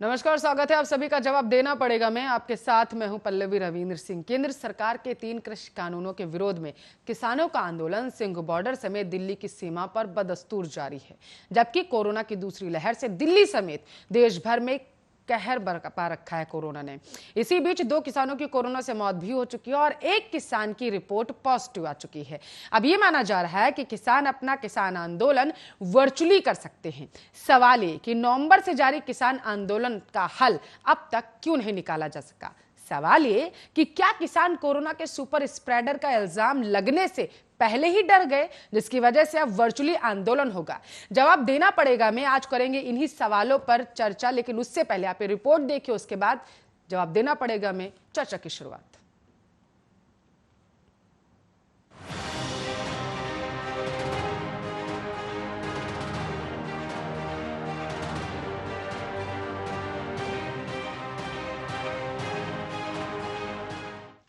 नमस्कार, स्वागत है आप सभी का। जवाब देना पड़ेगा मैं आपके साथ मैं हूं पल्लवी रविंद्र सिंह। केंद्र सरकार के 3 कृषि कानूनों के विरोध में किसानों का आंदोलन सिंघ बॉर्डर समेत दिल्ली की सीमा पर बदस्तूर जारी है, जबकि कोरोना की दूसरी लहर से दिल्ली समेत देश भर में कहर बरपा रखा है कोरोना ने। इसी बीच 2 किसानों की कोरोना से मौत भी हो चुकी है और 1 किसान की रिपोर्ट पॉजिटिव आ चुकी है। अब ये माना जा रहा है कि किसान अपना किसान आंदोलन वर्चुअली कर सकते हैं। सवाल ये कि नवंबर से जारी किसान आंदोलन का हल अब तक क्यों नहीं निकाला जा सका। सवाल ये कि क्या किसान कोरोना के सुपर स्प्रेडर का इल्जाम लगने से पहले ही डर गए, जिसकी वजह से अब वर्चुअली आंदोलन होगा। जवाब देना पड़ेगा मैं आज करेंगे इन्हीं सवालों पर चर्चा, लेकिन उससे पहले आप ये रिपोर्ट देखिए, उसके बाद जवाब देना पड़ेगा मैं चर्चा की शुरुआत।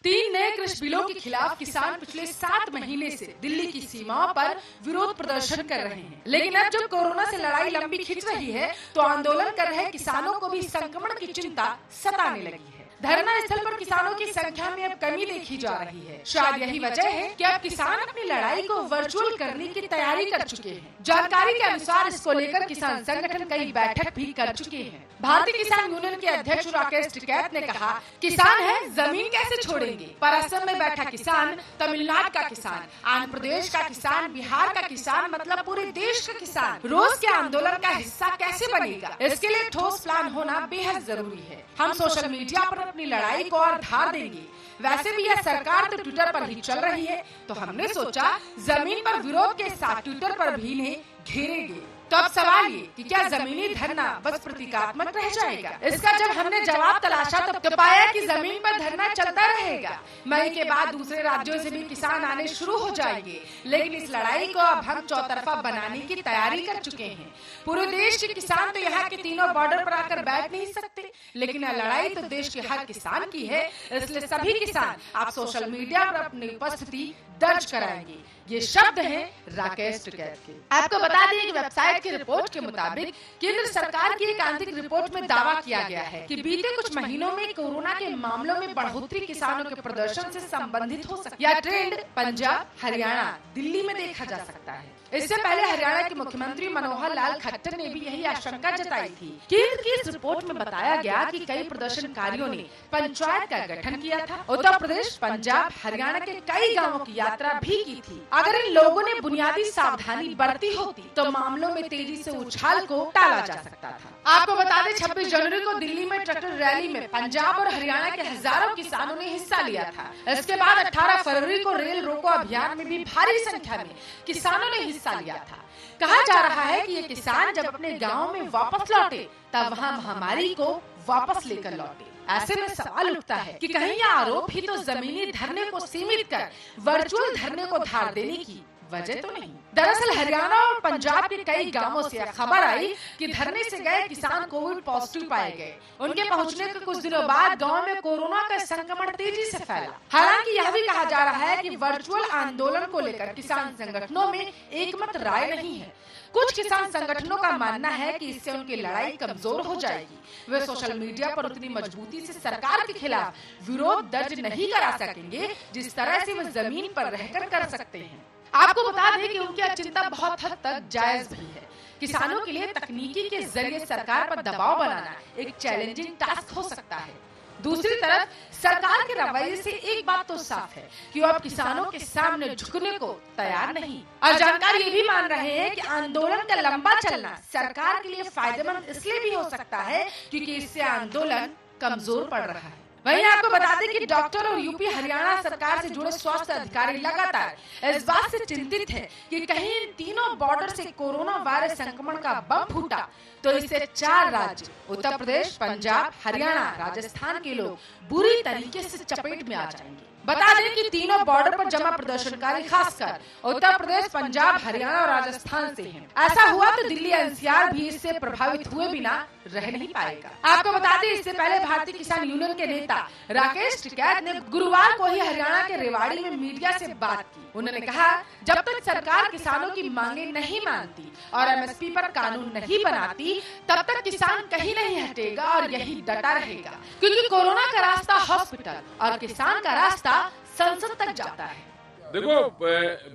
तीन नए कृषि बिलों के खिलाफ किसान पिछले 7 महीने से दिल्ली की सीमाओं पर विरोध प्रदर्शन कर रहे हैं, लेकिन अब जब कोरोना से लड़ाई लंबी खिंच रही है तो आंदोलन कर रहे किसानों को भी संक्रमण की चिंता सताने लगी है। धरना स्थल पर किसानों की संख्या में अब कमी देखी जा रही है। शायद यही वजह है कि अब किसान अपनी लड़ाई को वर्चुअल करने की तैयारी कर चुके हैं। जानकारी के अनुसार इसको लेकर किसान संगठन कई बैठक भी कर चुके हैं। भारतीय किसान यूनियन के अध्यक्ष राकेश टिकैत ने कहा, किसान है जमीन कैसे छोड़ेंगे, पर असम में बैठा किसान, तमिलनाडु का किसान, आंध्र प्रदेश का किसान, बिहार का किसान, मतलब पूरे देश का किसान रोज के आंदोलन का हिस्सा कैसे बनेगा। इसके लिए ठोस प्लान होना बेहद जरूरी है। हम सोशल मीडिया पर अपनी लड़ाई को और धार देंगे। वैसे भी यह सरकार तो ट्विटर पर ही चल रही है, तो हमने सोचा जमीन पर विरोध के साथ ट्विटर पर भी इन्हें घेरेंगे। तो अब सवाल ये कि क्या जमीनी धरना बस प्रतीकात्मक रह जाएगा। इसका जब हमने जवाब तलाशा तो पाया कि जमीन पर धरना चलता रहेगा। मई के बाद दूसरे राज्यों से भी किसान आने शुरू हो जाएंगे, लेकिन इस लड़ाई को अब हम चौतरफा बनाने की तैयारी कर चुके हैं। पूरे देश के किसान तो यहाँ के तीनों बॉर्डर पर आकर बैठ नहीं सकते, लेकिन यह लड़ाई तो देश के हर किसान की है। इसलिए सभी किसान आप सोशल मीडिया पर अपनी उपस्थिति दर्ज कराएंगे। ये शब्द हैं राकेश टिकैत के। आपको बता दें कि वेबसाइट की रिपोर्ट के मुताबिक केंद्र सरकार की एक आंतरिक रिपोर्ट में दावा किया गया है कि बीते कुछ महीनों में कोरोना के मामलों में बढ़ोतरी किसानों के प्रदर्शन से संबंधित हो सकती है। यह ट्रेंड पंजाब, हरियाणा, दिल्ली में देखा जा सकता है। इससे पहले हरियाणा के मुख्यमंत्री मनोहर लाल खट्टर ने भी यही आशंका जताई थी। केंद्र की इस रिपोर्ट में बताया गया कि कई प्रदर्शनकारियों ने पंचायत का गठन किया था। उत्तर प्रदेश, पंजाब, हरियाणा के कई गाँवों की यात्रा भी की थी। अगर इन लोगों ने बुनियादी सावधानी बरती होती तो मामलों में तेजी से उछाल को टाला जा सकता था। आपको बता दें 26 जनवरी को दिल्ली में ट्रैक्टर रैली में पंजाब और हरियाणा के हजारों किसानों ने हिस्सा लिया था। इसके बाद 18 फरवरी को रेल रोको अभियान में भी भारी संख्या में किसानों ने हिस्सा लिया था। कहा जा रहा है कि ये किसान जब अपने गाँव में वापस लौटे तब वहाँ महामारी को वापस लेकर लौटे। ऐसे में सवाल उठता है कि कहीं यह आरोप ही तो जमीनी धरने को सीमित कर वर्चुअल धरने को धार देने की वजह तो नहीं। दरअसल हरियाणा और पंजाब के कई गांवों से खबर आई कि धरने से गए किसान कोविड पॉजिटिव पाए गए। उनके पहुंचने के कुछ दिनों बाद गांव में कोरोना का संक्रमण तेजी से फैला। हालांकि यह भी कहा जा रहा है कि वर्चुअल आंदोलन को लेकर किसान संगठनों में एकमत राय नहीं है। कुछ किसान संगठनों का मानना है कि इससे उनकी लड़ाई कमजोर हो जाएगी। वे सोशल मीडिया पर उतनी मजबूती से सरकार के खिलाफ विरोध दर्ज नहीं करा सकेंगे जिस तरह से वे जमीन पर रहकर कर सकते हैं। आपको बता दें कि उनकी चिंता बहुत हद तक जायज भी है। किसानों के लिए तकनीकी के जरिए सरकार पर दबाव बनाना एक चैलेंजिंग टास्क हो सकता है। दूसरी तरफ सरकार के रवैये से एक बात तो साफ है कि वो अब किसानों के सामने झुकने को तैयार नहीं। और जानकार ये भी मान रहे हैं कि आंदोलन का लंबा चलना सरकार के लिए फायदेमंद इसलिए भी हो सकता है क्योंकि इससे आंदोलन कमजोर पड़ रहा है। वहीं आपको बता दें कि डॉक्टर और यूपी हरियाणा सरकार से जुड़े स्वास्थ्य अधिकारी लगातार इस बात से चिंतित है कि कहीं इन तीनों बॉर्डर से कोरोना वायरस संक्रमण का बम फूटा तो इससे 4 राज्य उत्तर प्रदेश, पंजाब, हरियाणा, राजस्थान के लोग बुरी तरीके से चपेट में आ जाएंगे। बता दें कि तीनों बॉर्डर पर जमा प्रदर्शनकारी खासकर उत्तर प्रदेश, पंजाब, हरियाणा और राजस्थान से हैं। ऐसा हुआ तो दिल्ली एनसीआर भी इससे प्रभावित हुए बिना रह नहीं पाएगा। आपको बता दें, इससे पहले भारतीय किसान यूनियन के नेता राकेश टिकैत ने गुरुवार को ही हरियाणा के रेवाड़ी में मीडिया से बात की। उन्होंने कहा, जब तक सरकार किसानों की मांगे नहीं मानती और एमएसपी पर कानून नहीं बनाती, तब तक किसान कहीं नहीं हटेगा और यही डटा रहेगा, क्योंकि कोरोना का रास्ता हॉस्पिटल और किसान का रास्ता संसद तक जाता है। देखो,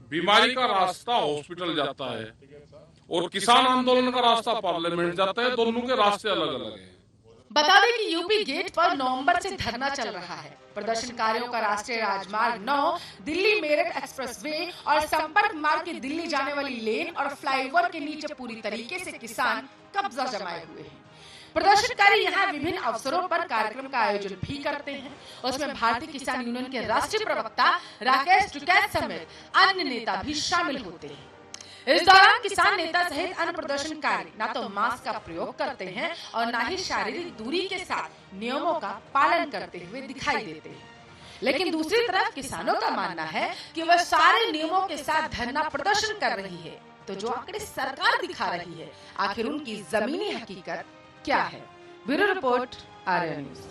बीमारी का रास्ता हॉस्पिटल जाता है और किसान आंदोलन का रास्ता पार्लियामेंट जाता है। दोनों के रास्ते अलग अलग हैं। बता दें कि यूपी गेट पर नवंबर से धरना चल रहा है। प्रदर्शनकारियों का राष्ट्रीय राजमार्ग 9, दिल्ली मेरठ एक्सप्रेसवे और संपर्क मार्ग की दिल्ली जाने वाली लेन और फ्लाईओवर के नीचे पूरी तरीके से किसान कब्जा जमाए हुए हैं। प्रदर्शनकारी यहाँ विभिन्न अवसरों पर कार्यक्रम का आयोजन भी करते हैं। उसमें भारतीय किसान यूनियन के राष्ट्रीय प्रवक्ता राकेश टिकैत समेत अन्य नेता भी शामिल होते हैं। इस दौरान किसान नेता सहित अन्य प्रदर्शनकारी न तो मास्क का प्रयोग करते हैं और न ही शारीरिक दूरी के साथ नियमों का पालन करते हुए दिखाई देते हैं। लेकिन दूसरी तरफ किसानों का मानना है कि वह सारे नियमों के साथ धरना प्रदर्शन कर रही है, तो जो आंकड़े सरकार दिखा रही है, आखिर उनकी जमीनी हकीकत क्या है? Bureau report, Arya news.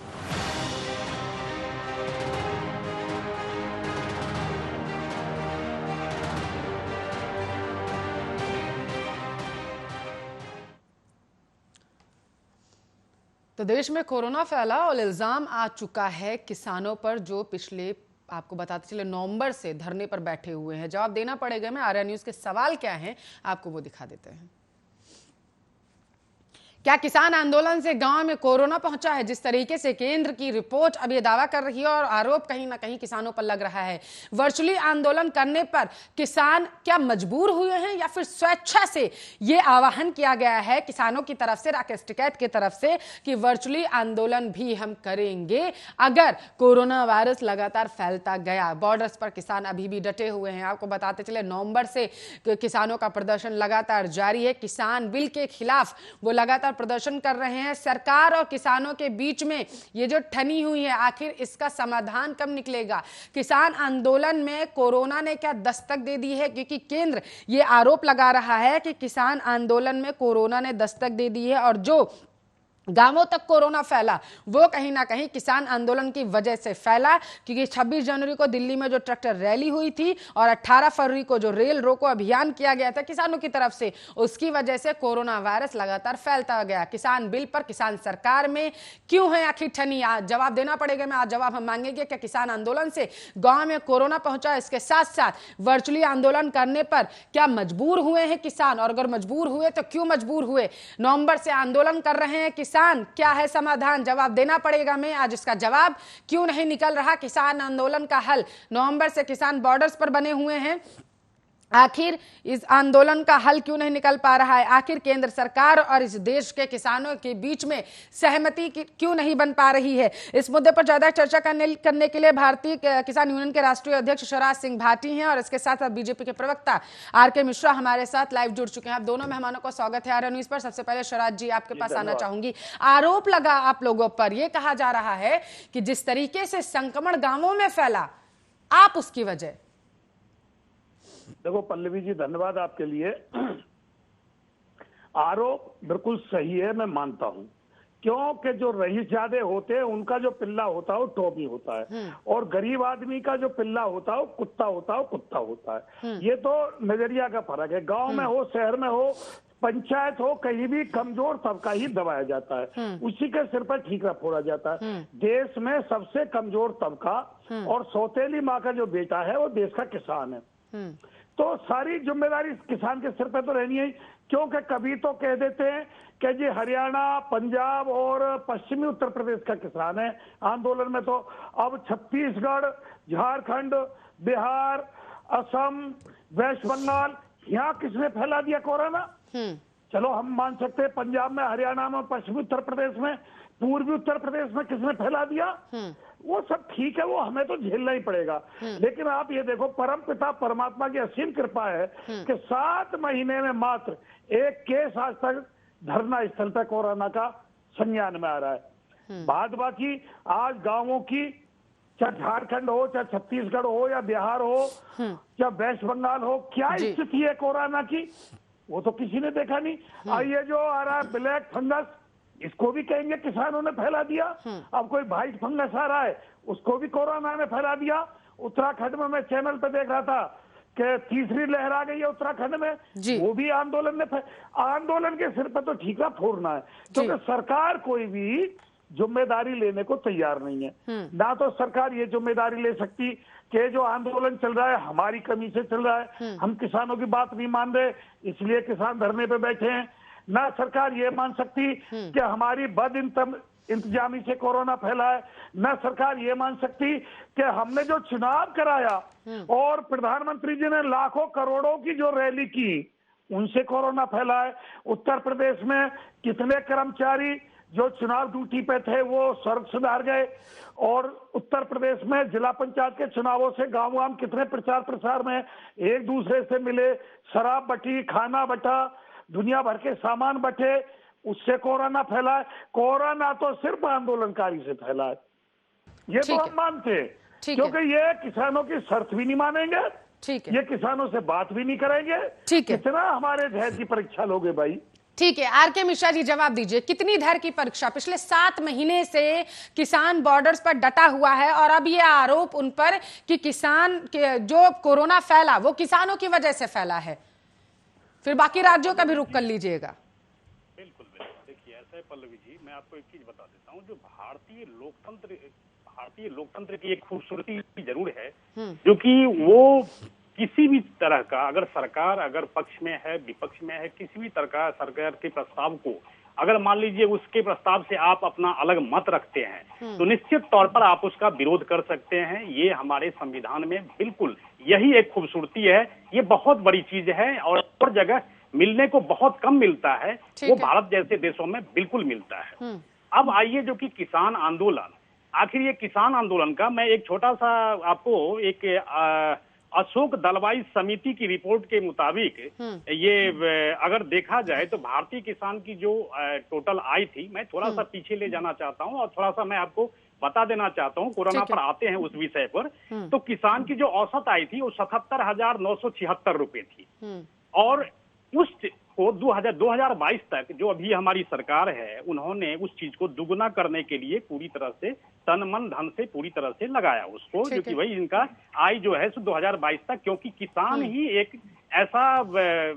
तो देश में कोरोना फैला और इल्जाम आ चुका है किसानों पर, जो पिछले आपको बताते चले नवंबर से धरने पर बैठे हुए हैं। जवाब देना पड़ेगा। मैं आर्या न्यूज के सवाल क्या हैं आपको वो दिखा देते हैं। क्या किसान आंदोलन से गांव में कोरोना पहुंचा है? जिस तरीके से केंद्र की रिपोर्ट अब ये दावा कर रही है और आरोप कहीं ना कहीं किसानों पर लग रहा है, वर्चुअली आंदोलन करने पर किसान क्या मजबूर हुए हैं या फिर स्वेच्छा से ये आह्वान किया गया है किसानों की तरफ से, राकेश टिकैत की तरफ से, कि वर्चुअली आंदोलन भी हम करेंगे अगर कोरोना वायरस लगातार फैलता गया। बॉर्डर्स पर किसान अभी भी डटे हुए हैं। आपको बताते चले नवंबर से किसानों का प्रदर्शन लगातार जारी है। किसान बिल के खिलाफ वो लगातार प्रदर्शन कर रहे हैं। सरकार और किसानों के बीच में ये जो ठनी हुई है, आखिर इसका समाधान कब निकलेगा? किसान आंदोलन में कोरोना ने क्या दस्तक दे दी है? क्योंकि केंद्र ये आरोप लगा रहा है कि किसान आंदोलन में कोरोना ने दस्तक दे दी है और जो गांवों तक कोरोना फैला वो कहीं ना कहीं किसान आंदोलन की वजह से फैला, क्योंकि 26 जनवरी को दिल्ली में जो ट्रैक्टर रैली हुई थी और 18 फरवरी को जो रेल रोको अभियान किया गया था किसानों की तरफ से, उसकी वजह से कोरोना वायरस लगातार फैलता गया। किसान बिल पर किसान सरकार में क्यों है आखिर ठनी? आज जवाब देना पड़ेगा। मैं आज जवाब हम मांगेंगे कि किसान आंदोलन से गाँव में कोरोना पहुंचा, इसके साथ साथ वर्चुअली आंदोलन करने पर क्या मजबूर हुए हैं किसान, और अगर मजबूर हुए तो क्यों मजबूर हुए? नवंबर से आंदोलन कर रहे हैं किसान, क्या है समाधान? जवाब देना पड़ेगा। मैं आज इसका जवाब क्यों नहीं निकल रहा किसान आंदोलन का हल? नवंबर से किसान बॉर्डर्स पर बने हुए हैं, आखिर इस आंदोलन का हल क्यों नहीं निकल पा रहा है? आखिर केंद्र सरकार और इस देश के किसानों के बीच में सहमति क्यों नहीं बन पा रही है? इस मुद्दे पर ज्यादा चर्चा करने के लिए भारतीय किसान यूनियन के राष्ट्रीय अध्यक्ष शिवराज सिंह भाटी हैं और इसके साथ साथ बीजेपी के प्रवक्ता आर.के. मिश्रा हमारे साथ लाइव जुड़ चुके हैं। आप दोनों मेहमानों का स्वागत है आर्या न्यूज पर। सबसे पहले शिवराज जी आपके पास आना चाहूंगी। आरोप लगा आप लोगों पर, यह कहा जा रहा है कि जिस तरीके से संक्रमण गांवों में फैला, आप उसकी वजह। देखो पल्लवी जी, धन्यवाद आपके लिए। आरोप बिल्कुल सही है, मैं मानता हूं, क्योंकि जो रईस ज्यादा होते हैं उनका जो पिल्ला होता है वो टॉमी होता है और गरीब आदमी का जो पिल्ला होता है वो कुत्ता होता है, वो कुत्ता होता है। ये तो नजरिया का फर्क है। गांव में हो, शहर में हो, पंचायत हो, कहीं भी कमजोर तबका ही दबाया जाता है, उसी के सिर पर ठीकरा फोड़ा जाता है। देश में सबसे कमजोर तबका और सौतेली माँ का जो बेटा है वो देश का किसान है। तो सारी जिम्मेदारी किसान के सिर पे तो रहनी है, क्योंकि कभी तो कह देते हैं कि जी हरियाणा, पंजाब और पश्चिमी उत्तर प्रदेश का किसान है आंदोलन में, तो अब छत्तीसगढ़, झारखंड, बिहार, असम, वेस्ट बंगाल, यहाँ किसने फैला दिया कोरोना? चलो हम मान सकते हैं पंजाब में, हरियाणा में, पश्चिमी उत्तर प्रदेश में, पूर्वी उत्तर प्रदेश में किसने फैला दिया? वो सब ठीक है, वो हमें तो झेलना ही पड़ेगा। लेकिन आप ये देखो, परम पिता परमात्मा की असीम कृपा है कि 7 महीने में मात्र एक केस आज तक धरना स्थल पर कोरोना का संज्ञान में आ रहा है। बाद बाकी आज गांवों की, चाहे झारखंड हो, चाहे छत्तीसगढ़ हो, या बिहार हो, या वेस्ट बंगाल हो, क्या स्थिति है कोरोना की वो तो किसी ने देखा नहीं। और ये जो आ रहा है ब्लैक फंगस, इसको भी कहेंगे किसानों ने फैला दिया। अब कोई व्हाइट फंगस आ रहा है, उसको भी कोरोना ने फैला दिया। उत्तराखंड में मैं चैनल पे देख रहा था कि तीसरी लहर आ गई है उत्तराखंड में, वो भी आंदोलन ने आंदोलन के सिर पे तो ठीका फोड़ना है, क्योंकि सरकार कोई भी जिम्मेदारी लेने को तैयार नहीं है। ना तो सरकार ये जिम्मेदारी ले सकती कि जो आंदोलन चल रहा है हमारी कमी से चल रहा है, हम किसानों की बात नहीं मान रहे इसलिए किसान धरने पे बैठे हैं। ना सरकार ये मान सकती कि हमारी बद इंतजामी से कोरोना फैला है। न सरकार ये मान सकती कि हमने जो चुनाव कराया और प्रधानमंत्री जी ने लाखों करोड़ों की जो रैली की उनसे कोरोना फैला है। उत्तर प्रदेश में कितने कर्मचारी जो चुनाव ड्यूटी पे थे वो स्वर्ग सुधार गए, और उत्तर प्रदेश में जिला पंचायत के चुनावों से गांव कितने प्रचार प्रसार में एक दूसरे से मिले, शराब बटी, खाना बटा, दुनिया भर के सामान बटे, उससे कोरोना फैला है। कोरोना तो सिर्फ आंदोलनकारी से फैला है, ये तो हम मानते हैं, क्योंकि ये किसानों की शर्त भी नहीं मानेंगे, ये किसानों से बात भी नहीं करेंगे। कितना हमारे धैर्य की परीक्षा लोगे भाई? ठीक है, आर के मिश्रा जी जवाब दीजिए, कितनी धैर्य की परीक्षा? पिछले 7 महीने से किसान बॉर्डर्स पर डटा हुआ है और अब ये आरोप उन पर कि किसान के जो कोरोना फैला वो किसानों की वजह से फैला है। फिर बाकी राज्यों का भी रुख कर लीजिएगा। बिल्कुल बिल्कुल, देखिए ऐसा है पल्लवी जी, मैं आपको एक चीज बता देता हूँ, जो भारतीय लोकतंत्र की एक खूबसूरती जरूर है, जो कि वो किसी भी तरह का, अगर सरकार अगर पक्ष में है विपक्ष में है, किसी भी तरह का सरकार के प्रस्ताव को अगर मान लीजिए उसके प्रस्ताव से आप अपना अलग मत रखते हैं तो निश्चित तौर पर आप उसका विरोध कर सकते हैं। ये हमारे संविधान में बिल्कुल यही एक खूबसूरती है, ये बहुत बड़ी चीज है और जगह मिलने को बहुत कम मिलता है, वो भारत जैसे देशों में बिल्कुल मिलता है। अब आइए जो कि किसान आंदोलन, आखिर ये किसान आंदोलन का मैं एक छोटा सा आपको एक अशोक दलवाई समिति की रिपोर्ट के मुताबिक ये अगर देखा जाए तो भारतीय किसान की जो टोटल आय थी, मैं थोड़ा सा पीछे ले जाना चाहता हूं और थोड़ा सा मैं आपको बता देना चाहता हूं, कोरोना पर आते हैं उस विषय पर। तो किसान की जो औसत आय थी वो 77,976 रुपए थी, और उस को 2022 तक जो अभी हमारी सरकार है उन्होंने उस चीज को दुगुना करने के लिए पूरी तरह से तन मन धन से पूरी तरह से लगाया उसको, जो कि वही इनका आय जो है 2022 तक, क्योंकि किसान ही एक ऐसा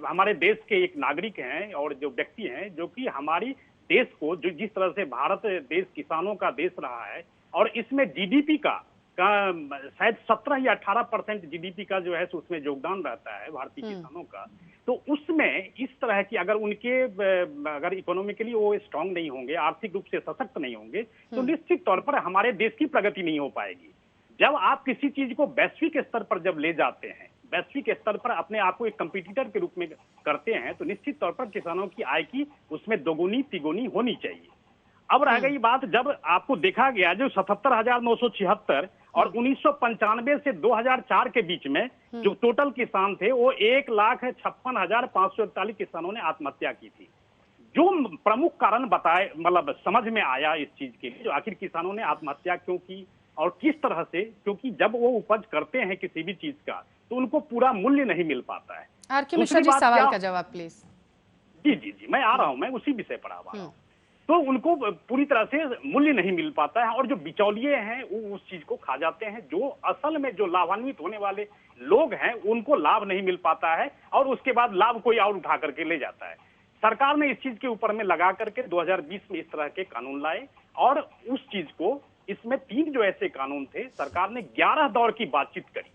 हमारे देश के एक नागरिक हैं और जो व्यक्ति हैं जो कि हमारी देश को, जो जिस तरह से भारत देश किसानों का देश रहा है और इसमें जीडीपी का शायद 17 या 18% जीडीपी का जो है उसमें योगदान रहता है भारतीय किसानों का। तो उसमें इस तरह की अगर इकोनॉमिकली वो स्ट्रांग नहीं होंगे, आर्थिक रूप से सशक्त नहीं होंगे, तो निश्चित तौर पर हमारे देश की प्रगति नहीं हो पाएगी। जब आप किसी चीज को वैश्विक स्तर पर जब ले जाते हैं, वैश्विक स्तर पर अपने आप को एक कंपटीटर के रूप में करते हैं, तो निश्चित तौर पर किसानों की आय की उसमें दोगुनी तिगुनी होनी चाहिए। अब रह गई बात, जब आपको देखा गया जो 77,976 और 1995 से 2004 के बीच में जो टोटल किसान थे वो 1,56,541 किसानों ने आत्महत्या की थी। जो प्रमुख कारण बताए, मतलब समझ में आया इस चीज के लिए, जो आखिर किसानों ने आत्महत्या क्यों की और किस तरह से, क्योंकि जब वो उपज करते हैं किसी भी चीज का तो उनको पूरा मूल्य नहीं मिल पाता है। आर.के. मिश्रा जी, सवाल का जवाब प्लीज। जी मैं आ रहा हूं, मैं उसी विषय पर आ रहा हूं। तो उनको पूरी तरह से मूल्य नहीं मिल पाता है और जो बिचौलिए हैं वो उस चीज को खा जाते हैं, जो असल में जो लाभान्वित होने वाले लोग हैं उनको लाभ नहीं मिल पाता है और उसके बाद लाभ कोई और उठा करके ले जाता है। सरकार ने इस चीज के ऊपर में लगा करके 2020 में इस तरह के कानून लाए और उस चीज को, इसमें 3 जो ऐसे कानून थे, सरकार ने 11 दौर की बातचीत करी।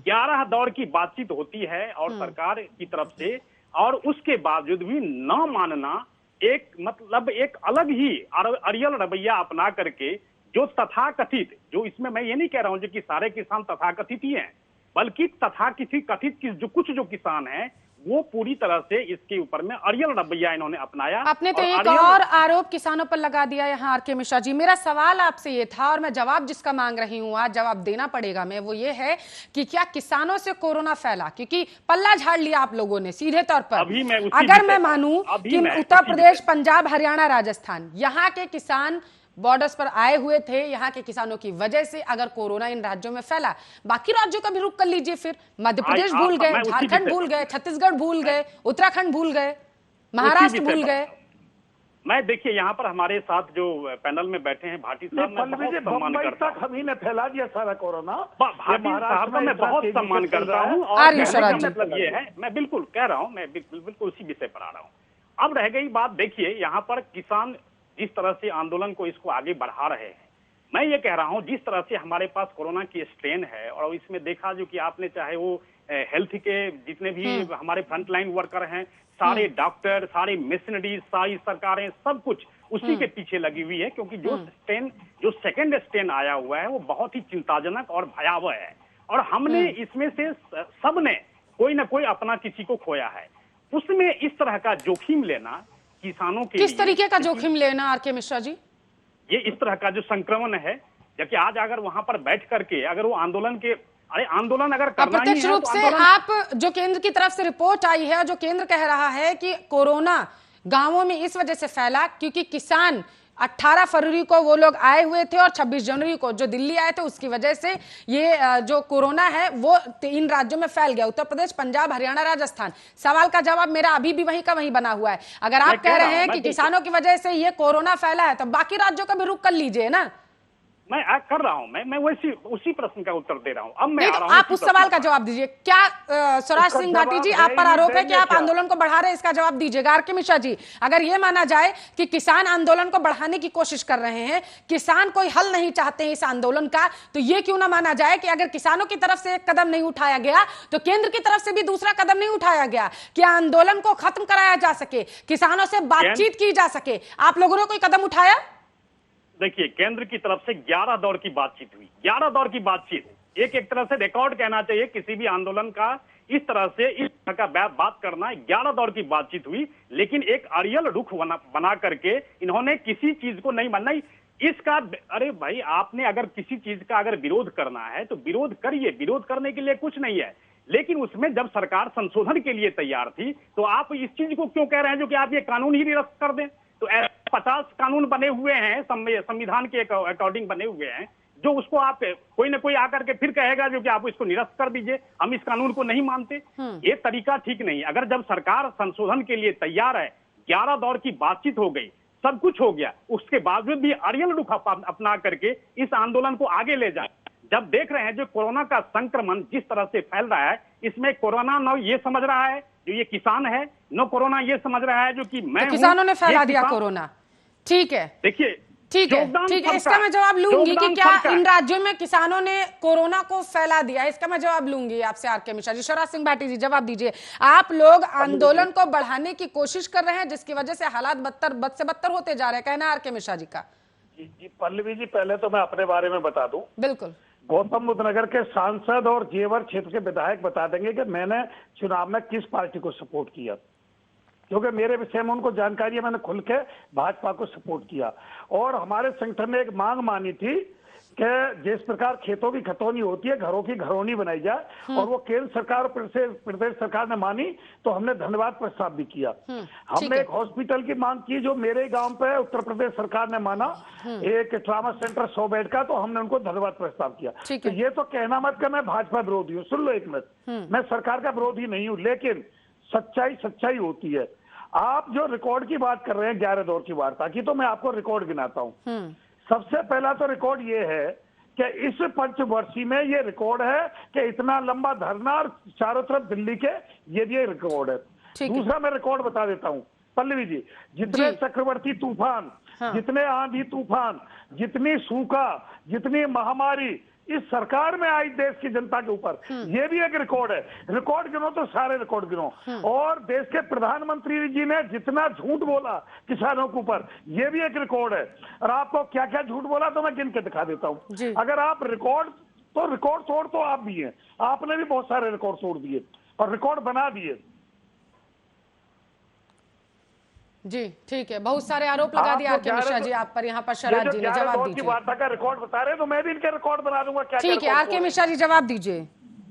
11 दौर की बातचीत होती है और सरकार की तरफ से, और उसके बावजूद भी न मानना, एक मतलब एक अलग ही अड़ियल रवैया अपना करके जो तथाकथित, जो इसमें मैं ये नहीं कह रहा हूं जो कि सारे किसान तथाकथित ही हैं, बल्कि तथाकथित जो कुछ जो किसान हैं वो पूरी तरह से इसके ऊपर में अड़ियल रवैया इन्होंने अपनाया। आपने तो एक और आरोप किसानों पर लगा दिया यहाँ आर.के. मिश्रा जी। मेरा सवाल आपसे ये था और मैं जवाब जिसका मांग रही हूँ, आज जवाब देना पड़ेगा मैं, वो ये है कि क्या किसानों से कोरोना फैला? क्योंकि पल्ला झाड़ लिया आप लोगों ने सीधे तौर पर। अगर मैं मानूं कि उत्तर प्रदेश, पंजाब, हरियाणा, राजस्थान, यहाँ के किसान बॉर्डर्स पर आए हुए थे, यहाँ के किसानों की वजह से अगर कोरोना इन राज्यों में फैला, बाकी राज्यों का भी रुख कर लीजिए। फिर मध्य प्रदेश भूल गए, झारखंड भूल गए, छत्तीसगढ़ भूल गए, उत्तराखंड भूल गए, महाराष्ट्र भूल गए। मैं देखिए यहाँ पर हमारे साथ जो पैनल में बैठे हैं भाटी साहब, मैं बहुत सम्मान करता हूँ। हम ही ने फैला दिया सारा कोरोना। भाटी साहब का मैं बहुत सम्मान करता हूँ और मतलब ये है, मैं बिल्कुल कह रहा हूँ, मैं बिल्कुल उसी विषय पर आ रहा हूँ। अब रह गई बात, देखिए यहाँ पर किसान जिस तरह से आंदोलन को इसको आगे बढ़ा रहे हैं, मैं ये कह रहा हूँ जिस तरह से हमारे पास कोरोना की स्ट्रेन है और इसमें देखा जो कि आपने चाहे वो हेल्थ के जितने भी हमारे फ्रंटलाइन वर्कर हैं, सारे डॉक्टर, सारी मशीनरी, सारी सरकारें, सब कुछ उसी के पीछे लगी हुई है, क्योंकि जो सेकेंड स्ट्रेन आया हुआ है वो बहुत ही चिंताजनक और भयावह है। और हमने इसमें से सबने कोई ना कोई अपना किसी को खोया है। उसमें इस तरह का जोखिम लेना किसानों के किस तरीके का जोखिम लेना आर.के. मिश्रा जी? ये इस तरह का जो संक्रमण है, जबकि आज अगर वहां पर बैठ करके अगर वो आंदोलन के आंदोलन अगर करना ही है, अप्रत्यक्ष रूप से आप जो केंद्र की तरफ से रिपोर्ट आई है, जो केंद्र कह रहा है कि कोरोना गांवों में इस वजह से फैला क्योंकि किसान 18 फरवरी को वो लोग आए हुए थे और 26 जनवरी को जो दिल्ली आए थे, उसकी वजह से ये जो कोरोना है वो 3 राज्यों में फैल गया, उत्तर प्रदेश, पंजाब, हरियाणा, राजस्थान। सवाल का जवाब मेरा अभी भी वहीं का वहीं बना हुआ है। अगर आप कह रहे हैं कि किसानों की वजह से ये कोरोना फैला है तो बाकी राज्यों का भी रुख कर लीजिए ना। मैं कर रहा हूं, मैं वैसी उसी प्रश्न का उत्तर दे रहा हूं। अब मैं आ रहा हूं, आप उस सवाल का जवाब दीजिए। क्या स्वराज सिंह घाटी जी, आप पर आरोप है कि आप आंदोलन को बढ़ा रहे हैं, इसका जवाब दीजिएगा। आर.के. मिश्रा जी, अगर ये माना जाए कि किसान आंदोलन को बढ़ाने की कोशिश कर रहे हैं, किसान कोई हल नहीं चाहते हैं इस आंदोलन का, तो ये क्यों ना माना जाए कि अगर किसानों की तरफ से एक कदम नहीं उठाया गया तो केंद्र की तरफ से भी दूसरा कदम नहीं उठाया गया कि आंदोलन को खत्म कराया जा सके, किसानों से बातचीत की जा सके? आप लोगों ने कोई कदम उठाया? देखिए, केंद्र की तरफ से 11 दौर की बातचीत हुई, 11 दौर की बातचीत। एक तरह से रिकॉर्ड कहना चाहिए किसी भी आंदोलन का, इस तरह से इस तरह का बात करना। 11 दौर की बातचीत हुई, लेकिन एक अड़ियल रुख बना करके इन्होंने किसी चीज को नहीं मानना। इसका अरे भाई, आपने अगर किसी चीज का अगर विरोध करना है तो विरोध करिए, विरोध करने के लिए कुछ नहीं है, लेकिन उसमें जब सरकार संशोधन के लिए तैयार थी तो आप इस चीज को क्यों कह रहे हैं जो कि आप ये कानून ही निरस्त कर दें? तो 50 कानून बने हुए हैं, संविधान के अकॉर्डिंग बने हुए हैं, जो उसको आप कोई ना कोई आकर के फिर कहेगा जो कि आप इसको निरस्त कर दीजिए, हम इस कानून को नहीं मानते। ये तरीका ठीक नहीं। अगर जब सरकार संशोधन के लिए तैयार है, 11 दौर की बातचीत हो गई, सब कुछ हो गया, उसके बावजूद भी अड़ियल रुख अपना करके इस आंदोलन को आगे ले जाए। जब देख रहे हैं जो कोरोना का संक्रमण जिस तरह से फैल रहा है, इसमें कोरोना न ये समझ रहा है जो ये किसान है, न कोरोना ये समझ रहा है जो कि मैं तो किसानों ने फैला दिया कोरोना। ठीक है, देखिए, ठीक है, इसका मैं जवाब लूंगी कि क्या इन राज्यों में किसानों ने कोरोना को फैला दिया, इसका मैं जवाब लूंगी आपसे। आर.के. मिश्रा जी, स्वराज सिंह भाटी जी, जवाब दीजिए। आप लोग आंदोलन को बढ़ाने की कोशिश कर रहे हैं जिसकी वजह से हालात बद से बदतर होते जा रहे हैं, कहना आर.के. मिश्रा जी का। जी पल्लवी जी, पहले तो मैं अपने बारे में बता दूं। बिल्कुल। गौतम बुद्ध नगर के सांसद और जेवर क्षेत्र के विधायक बता देंगे कि मैंने चुनाव में किस पार्टी को सपोर्ट किया, क्योंकि मेरे विषय में उनको जानकारी है। मैंने खुल के भाजपा को सपोर्ट किया और हमारे संगठन ने एक मांग मानी थी कि जिस प्रकार खेतों की खतौनी होती है, घरों की घरौनी बनाई जाए, और वो केंद्र सरकार और प्रदेश सरकार ने मानी, तो हमने धन्यवाद प्रस्ताव भी किया। हमने एक हॉस्पिटल की मांग की जो मेरे गांव पे उत्तर प्रदेश सरकार ने माना, एक ट्रामा सेंटर 100 बेड का, तो हमने उनको धन्यवाद प्रस्ताव किया। तो ये तो कहना मत कि मैं भाजपा विरोधी हूँ, सुन लो एक मिनट, मैं सरकार का विरोधी नहीं हूँ, लेकिन सच्चाई होती है। आप जो रिकॉर्ड की बात कर रहे हैं 11 दौर की वार्ता की, तो मैं आपको रिकॉर्ड गिनाता हूँ। सबसे पहला तो रिकॉर्ड ये है कि इस पंचवर्षीय में ये रिकॉर्ड है कि इतना लंबा धरना और चारों तरफ दिल्ली के, ये रिकॉर्ड है। दूसरा मैं रिकॉर्ड बता देता हूँ पल्लवी जी, जितने चक्रवर्ती तूफान, जितने आंधी तूफान, जितनी सूखा, जितनी महामारी इस सरकार में आई देश की जनता के ऊपर, ये भी एक रिकॉर्ड है। रिकॉर्ड गिनो तो सारे रिकॉर्ड गिनो। और देश के प्रधानमंत्री जी ने जितना झूठ बोला किसानों के ऊपर, ये भी एक रिकॉर्ड है। और आपको क्या क्या झूठ बोला तो मैं गिन के दिखा देता हूँ। अगर आप रिकॉर्ड तोड़ तो आप भी हैं, आपने भी बहुत सारे रिकॉर्ड तोड़ दिए और रिकॉर्ड बना दिए। जी ठीक है, बहुत सारे आरोप लगा दिए आर.के. मिश्रा जी आप पर। यहाँ पर शराब जी ने जवाब दीजिए। वार्ता का रिकॉर्ड बता रहे हैं तो मैं भी इनके रिकॉर्ड बना दूंगा। क्या ठीक है, आर.के. मिश्रा जी जवाब दीजिए।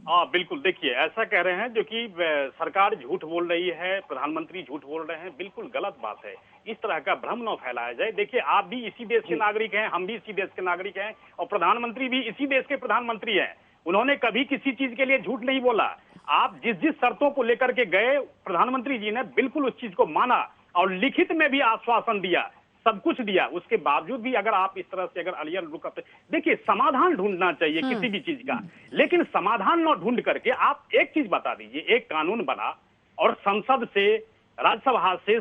हाँ बिल्कुल, देखिए ऐसा कह रहे हैं जो कि सरकार झूठ बोल रही है, प्रधानमंत्री झूठ बोल रहे हैं, बिल्कुल गलत बात है। इस तरह का भ्रम न फैलाया जाए। देखिए, आप भी इसी देश के नागरिक हैं, हम भी इसी देश के नागरिक हैं, और प्रधानमंत्री भी इसी देश के प्रधानमंत्री हैं। उन्होंने कभी किसी चीज के लिए झूठ नहीं बोला। आप जिस शर्तों को लेकर के गए, प्रधानमंत्री जी ने बिल्कुल उस चीज को माना और लिखित में भी आश्वासन दिया, सब कुछ दिया, उसके बावजूद भी अगर आप इस तरह से अगर अलियर रुक करते, देखिए समाधान ढूंढना चाहिए किसी भी चीज का, लेकिन समाधान न ढूंढ करके आप एक चीज बता दीजिए, एक कानून बना और संसद से, राज्यसभा से,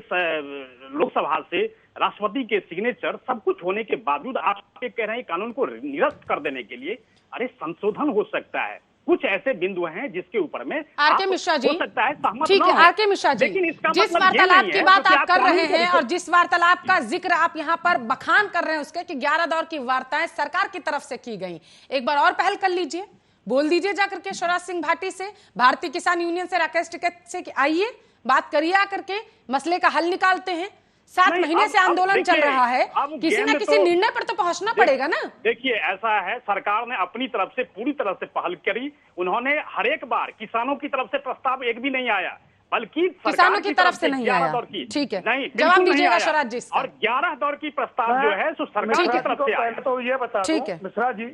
लोकसभा से, राष्ट्रपति के सिग्नेचर सब कुछ होने के बावजूद आप कह रहे हैं कानून को निरस्त कर देने के लिए। अरे संशोधन हो सकता है, कुछ ऐसे बिंदु हैं जिसके ऊपर में आरके मिश्रा जी, हो सकता है सहमत ठीक है आरके मिश्रा जी, लेकिन इसका जिस मतलब ये वार्तालाप नहीं की है बात कि आप कर रहे कानून हैं और जिस वार्तालाप का जिक्र आप यहाँ पर बखान कर रहे हैं उसके कि 11 दौर की वार्ताएं सरकार की तरफ से की गई, एक बार और पहल कर लीजिए, बोल दीजिए जाकर के शिवराज सिंह भाटी से, भारतीय किसान यूनियन से, राकेश टिकैत से कि आइए बात करिए, आकर के मसले का हल निकालते हैं। 7 महीने से आंदोलन चल रहा है, किसी न किसी निर्णय पर तो पहुंचना पड़ेगा ना। देखिए ऐसा है, सरकार ने अपनी तरफ से पूरी तरह से पहल करी, उन्होंने हर एक बार किसानों की तरफ से प्रस्ताव एक भी नहीं आया, बल्कि किसानों की तरफ से नहीं आया। ठीक है, नहीं, जवाब दीजिएगा शिवराज जी। और 11 दौर की प्रस्ताव जो है सो सरकार की तरफ से आया। तो ये बता दूं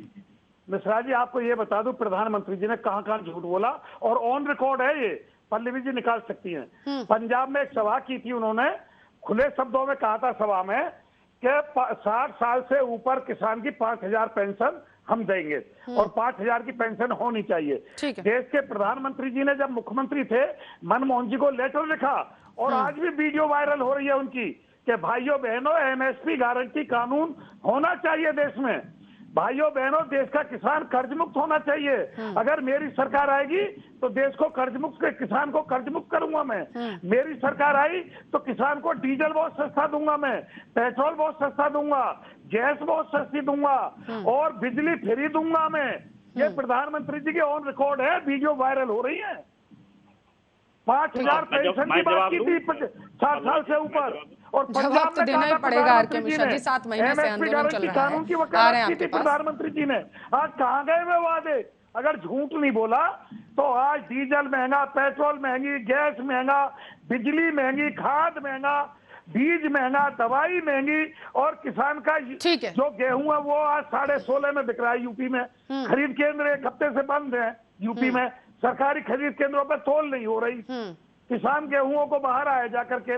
मिश्रा जी आपको ये बता दूं, प्रधानमंत्री जी ने कहां कहां झूठ बोला और ऑन रिकॉर्ड है, ये पल्लवी जी निकाल सकती हैं। पंजाब में एक सभा की थी, उन्होंने खुले शब्दों में कहा था सभा में कि 60 साल से ऊपर किसान की 5,000 पेंशन हम देंगे और 5,000 की पेंशन होनी चाहिए। देश के प्रधानमंत्री जी ने जब मुख्यमंत्री थे मनमोहन जी को लेटर लिखा और आज भी वीडियो वायरल हो रही है उनकी कि भाइयों बहनों एमएसपी गारंटी कानून होना चाहिए देश में। भाइयों बहनों देश का किसान कर्ज मुक्त होना चाहिए। अगर मेरी सरकार आएगी तो देश को कर्ज मुक्त, किसान को कर्ज मुक्त करूंगा मैं। मेरी सरकार आई तो किसान को डीजल बहुत सस्ता दूंगा मैं, पेट्रोल बहुत सस्ता दूंगा, गैस बहुत सस्ती दूंगा और बिजली फ्री दूंगा मैं। ये प्रधानमंत्री जी के ऑन रिकॉर्ड है, वीडियो वायरल हो रही है। 5,000 पेंशन की बात की थी 60 साल से ऊपर, और जवाब तो देना ही पड़ेगा आरके मिश्रा जी, 7 महीने से आंदोलन चल रहा है, आ रहे हैं आपके पास। प्रधानमंत्री जी ने आज कहाँ गए वे वादे? अगर झूठ नहीं बोला तो आज डीजल महंगा, पेट्रोल महंगी, गैस महंगा, बिजली महंगी, खाद महंगा, बीज महंगा, दवाई महंगी और किसान का जो गेहूं है वो आज 16.5 में बिक रहा है यूपी में। खरीद केंद्र एक हफ्ते से बंद है यूपी में, सरकारी खरीद केंद्रों पर तोल नहीं हो रही, किसान गेहूं को बाहर आए जाकर के।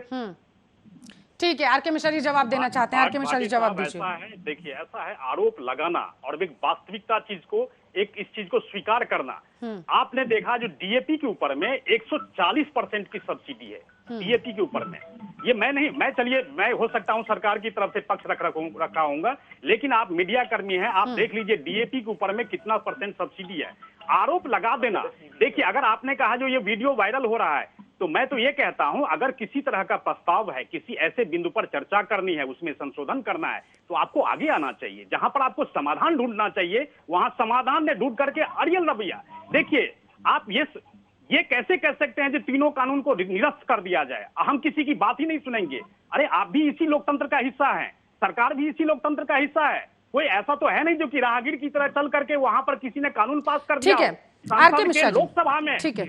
ठीक है, आरके मिश्रा जी जवाब देना चाहते हैं, आरके मिश्रा जी जवाब दीजिए। ऐसा है, देखिए ऐसा है, आरोप लगाना और एक वास्तविकता चीज को, एक इस चीज को स्वीकार करना। आपने देखा जो डीएपी के ऊपर में 140% की सब्सिडी है डीएपी के ऊपर में। ये मैं चलिए मैं हो सकता हूं सरकार की तरफ से पक्ष रखा होऊंगा, लेकिन आप मीडिया कर्मी हैं, आप देख लीजिए डीएपी के ऊपर में कितना % सब्सिडी है। आरोप लगा देना, देखिए अगर आपने कहा जो ये वीडियो वायरल हो रहा है तो मैं तो ये कहता हूं अगर किसी तरह का प्रस्ताव है, किसी ऐसे बिंदु पर चर्चा करनी है, उसमें संशोधन करना है, तो आपको आगे आना चाहिए। जहां पर आपको समाधान ढूंढना चाहिए वहां समाधान ने ढूंढ करके अड़ियल रवैया। देखिए आप ये कैसे कह सकते हैं कि तीनों कानून को निरस्त कर दिया जाए, हम किसी की बात ही नहीं सुनेंगे। अरे आप भी इसी लोकतंत्र का हिस्सा हैं, सरकार भी इसी लोकतंत्र का हिस्सा है। कोई ऐसा तो है नहीं जो कि राहगीर की तरह चल करके वहां पर किसी ने कानून पास कर दिया। ठीक है, आरके मिश्रा जी,